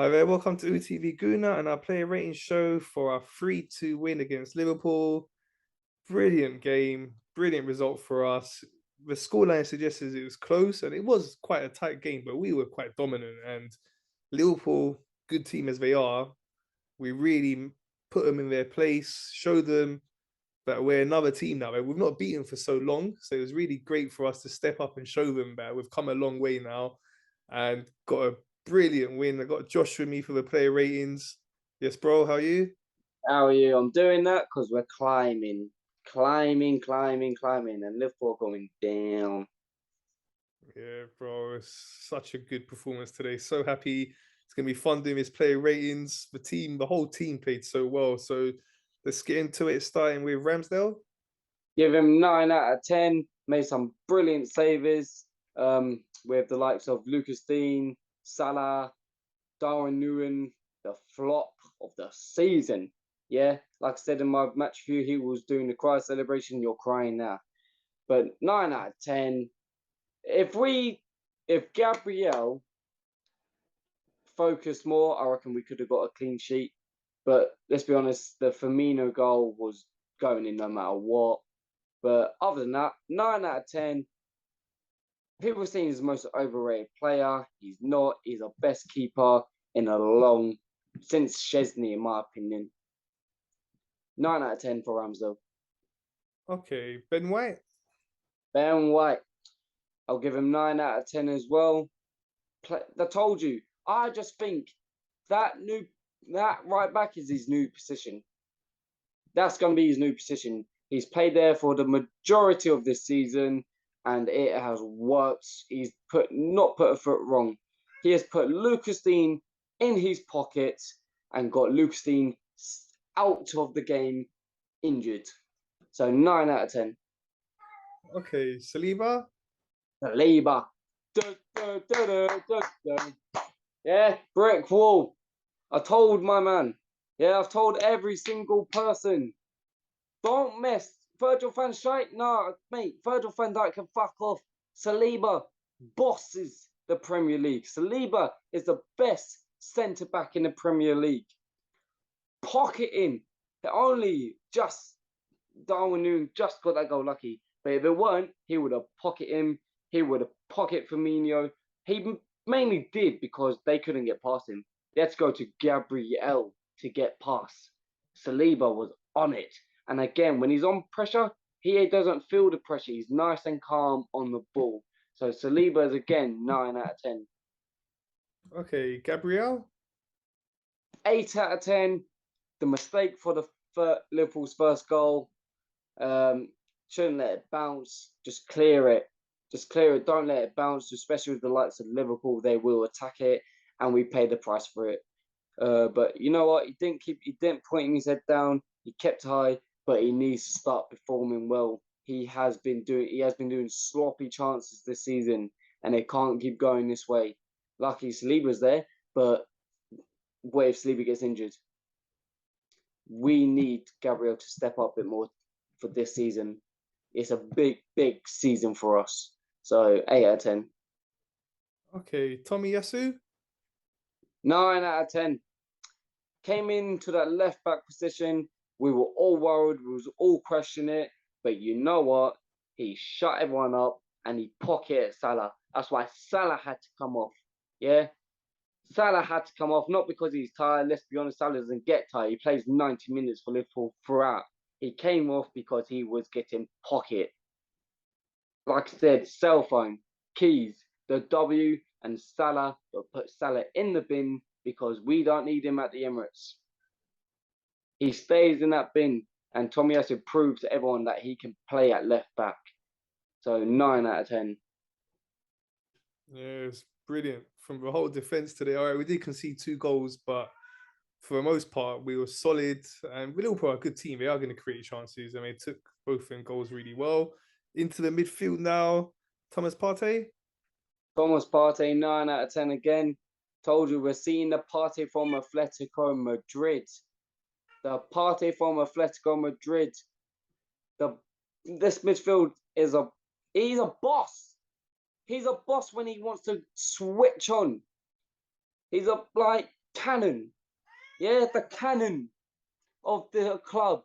Hi there, welcome to UTV Guna and our player rating show for our 3-2 win against Liverpool. Brilliant game, brilliant result for us. The scoreline suggests it was close and it was quite a tight game, but we were quite dominant. And Liverpool, good team as they are, we really put them in their place, showed them that we're another team now. We've not beaten for so long, so it was really great for us to step up and show them that we've come a long way now and got a brilliant win. I got Josh with me for the player ratings. Yes, bro, how are you? How are you? I'm doing that because we're climbing, and Liverpool going down. Yeah, bro, it's such a good performance today. So happy. It's gonna be fun doing this player ratings. The whole team played so well. So let's get into it, starting with Ramsdale. Give him 9 out of 10. Made some brilliant savers with the likes of Lucas Dean, Salah, Darwin Nguyen, the flop of the season. Yeah, like I said in my match view, he was doing the cry celebration. You're crying now. But 9 out of 10. If Gabriel focused more, I reckon we could have got a clean sheet. But let's be honest, the Firmino goal was going in no matter what. But other than that, 9 out of 10. People saying he's the most overrated player. He's not. He's our best keeper in a long, since Chesney, in my opinion. 9 out of 10 for Ramsdale. Okay, Ben White. Ben White, I'll give him 9 out of 10 as well. I told you, I just think that right back is his new position. That's going to be his new position. He's played there for the majority of this season, and it has worked. He's not put a foot wrong. He has put Lucas Dean in his pocket and got Lucas Dean out of the game injured. So 9 out of 10. Okay, Saliba. Saliba. Yeah, brick wall. I told my man. Yeah, I've told every single person. Don't mess. Virgil van Dijk, nah, mate. Virgil van Dijk can fuck off. Saliba bosses the Premier League. Saliba is the best centre back in the Premier League. Pocketing. Only just Darwin Núñez just got that goal lucky. But if it weren't, he would have pocketed him. He would have pocketed Firmino. He mainly did because they couldn't get past him. They had to go to Gabriel to get past. Saliba was on it. And again, when he's on pressure, he doesn't feel the pressure. He's nice and calm on the ball. So Saliba is again 9 out of 10. Okay, Gabriel. 8 out of 10. The mistake for the Liverpool's first goal. Shouldn't let it bounce. Just clear it. Just clear it. Don't let it bounce, especially with the likes of Liverpool. They will attack it, and we paid the price for it. But you know what? He didn't point his head down. He kept high, but he needs to start performing well. He has been doing sloppy chances this season, and they can't keep going this way. Lucky Saliba's there, but what if Saliba gets injured? We need Gabriel to step up a bit more for this season. It's a big season for us. So 8 out of 10. Okay, Tomiyasu. 9 out of 10. Came into that left back position. We were all worried. We was all questioning it. But you know what? He shut everyone up and he pocketed Salah. That's why Salah had to come off. Yeah? Salah had to come off, not because he's tired. Let's be honest, Salah doesn't get tired. He plays 90 minutes for Liverpool throughout. He came off because he was getting pocket. Like I said, cell phone, keys, the W, and Salah, but put Salah in the bin because we don't need him at the Emirates. He stays in that bin, and Tomiyasu proves to everyone that he can play at left back. So 9 out of 10. Yeah, it's brilliant from the whole defense today. All right, we did concede 2 goals, but for the most part, we were solid. And Liverpool are a good team. They are going to create chances, and they took both them goals really well. Into the midfield now, Thomas Partey. Thomas Partey, 9 out of 10 again. Told you we're seeing the Partey from Atletico Madrid. The Partey from Atletico Madrid. This midfield he's a boss. He's a boss when he wants to switch on. cannon. Yeah, the cannon of the club.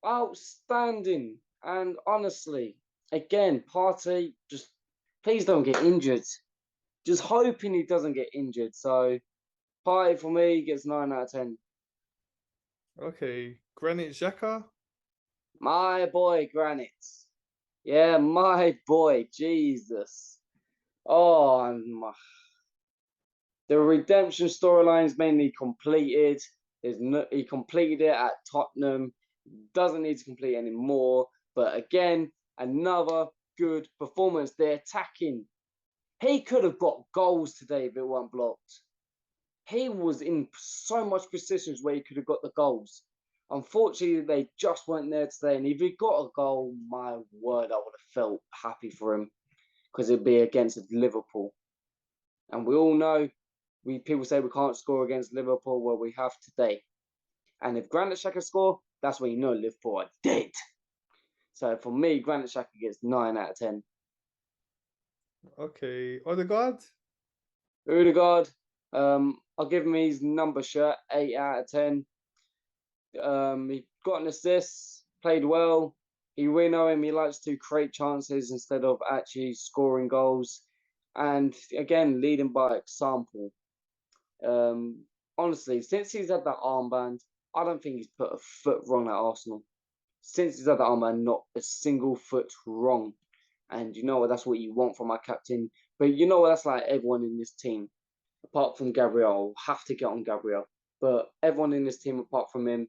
Outstanding. And honestly, again, Partey, just please don't get injured. Just hoping he doesn't get injured. So Partey for me gets 9 out of 10. Okay, Granit Xhaka. My boy Granite. Yeah, my boy. Jesus. Oh, the redemption storyline is mainly completed. He completed it at Tottenham. Doesn't need to complete anymore. But again, another good performance. They're attacking. He could have got goals today if it weren't blocked. He was in so much positions where he could have got the goals. Unfortunately, they just weren't there today. And if he got a goal, my word, I would have felt happy for him because it'd be against Liverpool. And we all know, people say we can't score against Liverpool. Well, we have today. And if Granit Xhaka score, that's when you know Liverpool are dead. So for me, Granit Xhaka gets 9 out of 10. Okay, Odegaard. Odegaard, I'll give him his number shirt, 8 out of 10. He got an assist, played well. We know him, he likes to create chances instead of actually scoring goals. And again, leading by example. Honestly, since he's had that armband, I don't think he's put a foot wrong at Arsenal. Since he's had that armband, not a single foot wrong. And you know what? That's what you want from our captain. But you know what? That's like everyone in this team, apart from Gabriel. I'll have to get on Gabriel. But everyone in this team, apart from him,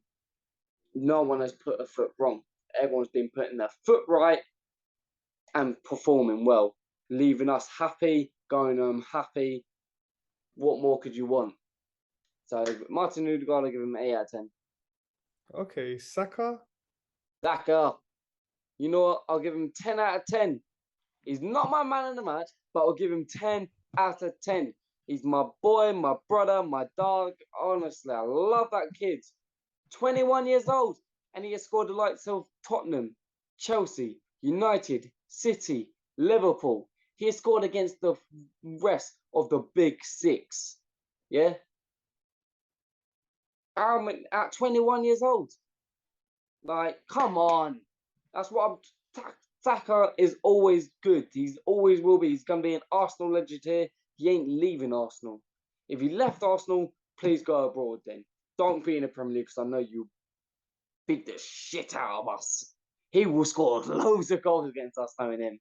no one has put a foot wrong. Everyone's been putting their foot right and performing well, leaving us happy, going home happy. What more could you want? So Martin Odegaard, I give him 8 out of 10. Okay, Saka. Saka, you know what? I'll give him 10 out of 10. He's not my man in the match, but I'll give him 10 out of 10. He's my boy, my brother, my dog. Honestly, I love that kid. 21 years old, and he has scored the likes of Tottenham, Chelsea, United, City, Liverpool. He has scored against the rest of the big six. Yeah? At 21 years old. Like, come on. That's what I'm... Saka is always good. He's always will be. He's going to be an Arsenal legend here. He ain't leaving Arsenal. If he left Arsenal, please go abroad then. Don't be in the Premier League because I know you beat the shit out of us. He will score loads of goals against us, knowing him.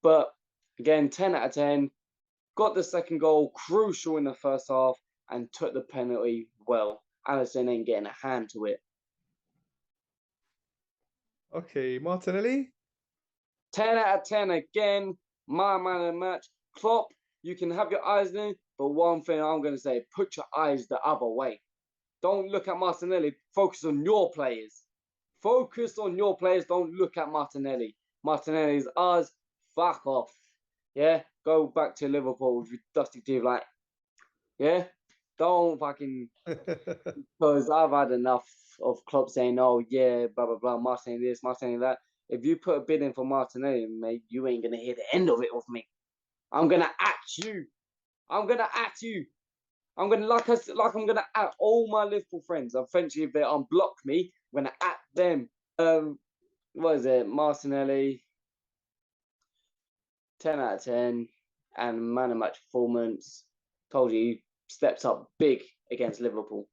But again, 10 out of 10. Got the second goal, crucial in the first half, and took the penalty well. Alisson ain't getting a hand to it. Okay, Martinelli. 10 out of 10 again. My man of the match. Klopp, you can have your eyes in, but one thing I'm going to say, put your eyes the other way. Don't look at Martinelli. Focus on your players. Focus on your players. Don't look at Martinelli. Martinelli's ours. Fuck off. Yeah? Go back to Liverpool with your dusty teeth. Like, yeah? Don't fucking... Because I've had enough of Klopp saying, oh, yeah, blah, blah, blah, Martinelli this, Martinelli that. If you put a bid in for Martinelli, mate, you ain't going to hear the end of it with me. I'm going to at you. I'm going to at you. I'm going to, I'm going to at all my Liverpool friends. Eventually, if they unblock me, I'm going to at them. What is it? Martinelli, 10 out of 10. And man of match performance. Told you, he steps up big against Liverpool.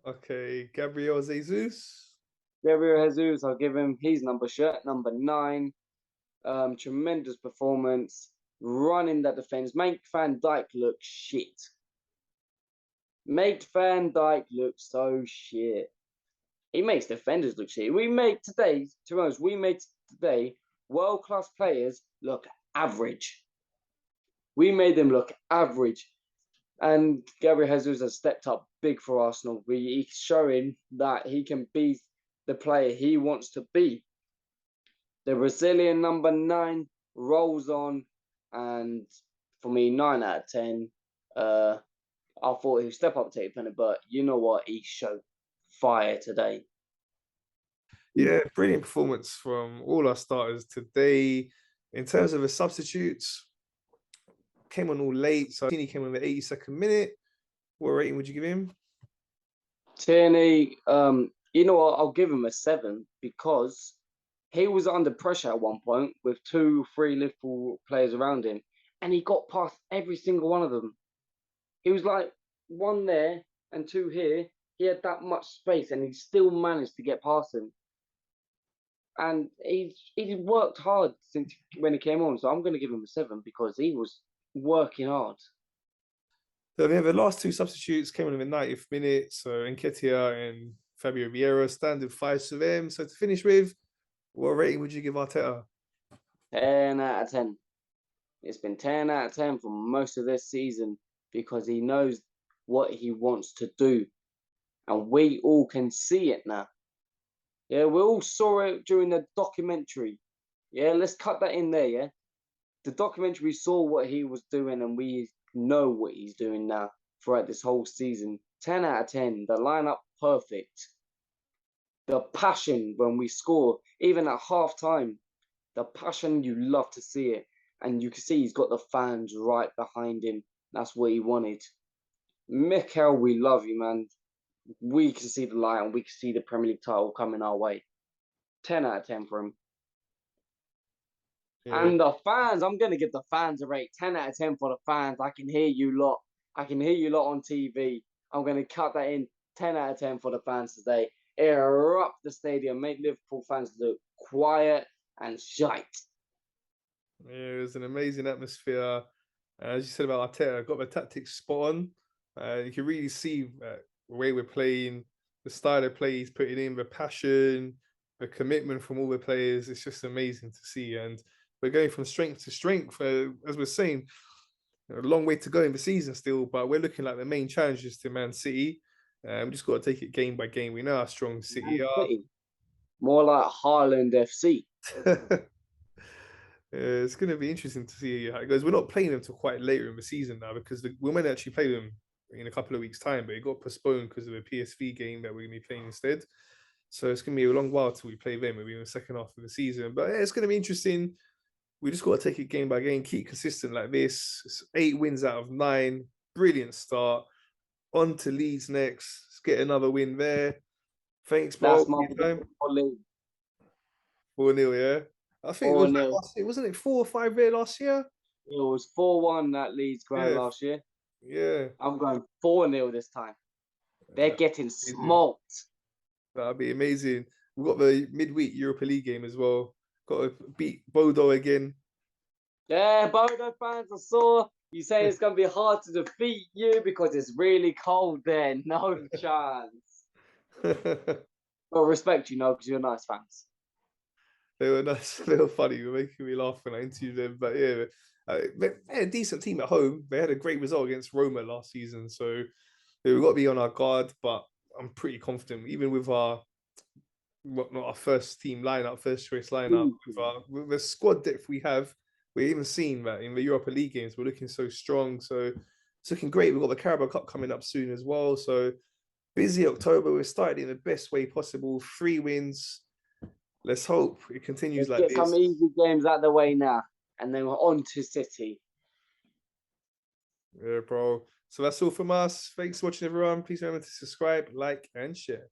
Okay, Gabriel Jesus. Gabriel Jesus, I'll give him his shirt, number 9. Tremendous performance. Running that defense. Make Van Dijk look shit. Make Van Dijk look so shit. He makes defenders look shit. We made today, to be honest, world-class players look average. We made them look average. And Gabriel Jesus has stepped up big for Arsenal. He's showing that he can be the player he wants to be. The Brazilian number 9 rolls on, and for me, 9 out of 10. I thought he'd step up to take a penalty, but you know what? He showed fire today. Yeah, brilliant performance from all our starters today. In terms of the substitutes, came on all late, so I think he came on the 82nd minute. What rating would you give him? Tierney, you know what? I'll give him a 7 because he was under pressure at one point with 2, 3 Liverpool players around him, and he got past every single one of them. He was like 1 there and 2 here. He had that much space, and he still managed to get past him. And he's worked hard since when he came on, so I'm going to give him a 7 because he was working hard. So the last 2 substitutes came on in the 90th minute. So Nketiah and Fabio Vieira, standard 5s for them. So to finish with, what rating would you give Arteta? 10 out of 10. It's been 10 out of 10 for most of this season because he knows what he wants to do. And we all can see it now. Yeah, we all saw it during the documentary. Yeah, let's cut that in there, yeah? The documentary saw what he was doing, and we know what he's doing now throughout this whole season. 10 out of 10. The lineup perfect. The passion when we score, even at half time, the passion, you love to see it. And you can see he's got the fans right behind him. That's what he wanted. Mikel, we love you, man. We can see the light and we can see the Premier League title coming our way. 10 out of 10 for him. Yeah. And the fans, I'm going to give the fans a rate. 10 out of 10 for the fans. I can hear you lot. I can hear you lot on TV. I'm going to cut that in. 10 out of 10 for the fans today. Erupt the stadium. Make Liverpool fans look quiet and shite. Yeah, it was an amazing atmosphere. As you said about Arteta, got the tactics spot on. You can really see the way we're playing, the style of play he's putting in, the passion, the commitment from all the players. It's just amazing to see. And we're going from strength to strength. As we're saying, a long way to go in the season still, but we're looking like the main challenges to Man City. We just got to take it game by game. We know how strong City are. More like Haaland FC. It's going to be interesting to see how it goes. We're not playing them till quite later in the season now because we might actually play them in a couple of weeks' time, but it got postponed because of a PSV game that we're going to be playing instead. So it's going to be a long while till we play them. We'll be in the second half of the season, but yeah, it's going to be interesting. We just got to take it game by game, keep consistent like this. It's 8 wins out of 9, brilliant start. On to Leeds next. Let's get another win there. Thanks, bro. That's my 4-0, yeah. I think it was like last year, wasn't it 4 or 5 there last year? It was 4-1 that Leeds ground last year. Yeah. I'm going 4-0 this time. They're getting smoked. That'd be amazing. We've got the midweek Europa League game as well. Got to beat Bodo again. Yeah, Bodo fans, I saw you say it's going to be hard to defeat you because it's really cold there. No chance. Well, respect you, because you're nice fans. They were nice. They were funny. They were making me laugh when I interviewed them. But yeah, they had a decent team at home. They had a great result against Roma last season. So we've got to be on our guard. But I'm pretty confident, even with our not our first team lineup, first choice lineup, with the squad depth we have, we're even seeing that in the Europa League games, we're looking so strong. So it's looking great. We've got the Carabao Cup coming up soon as well. So busy October. We're starting in the best way possible. 3 wins. Let's hope it continues like this. Get some easy games out of the way now, and then we're on to City. Yeah, bro. So that's all from us. Thanks for watching, everyone. Please remember to subscribe, like, and share.